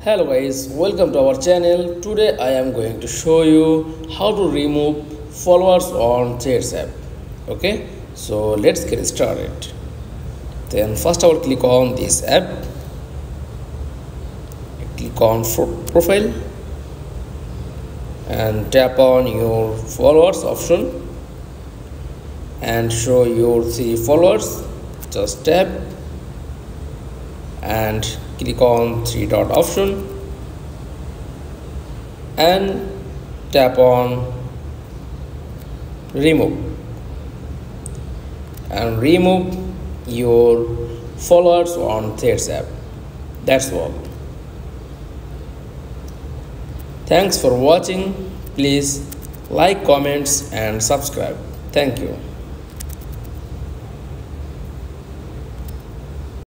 Hello guys, welcome to our channel. Today I am going to show you how to remove followers on Threads app. Okay, so let's get started. Then first I will click on this app. Click on profile and tap on your followers option and show your 3 followers. Just tap and click on 3 dot option and tap on remove and remove your followers on Threads app. That's all. Thanks for watching. Please like, comments and subscribe. Thank you.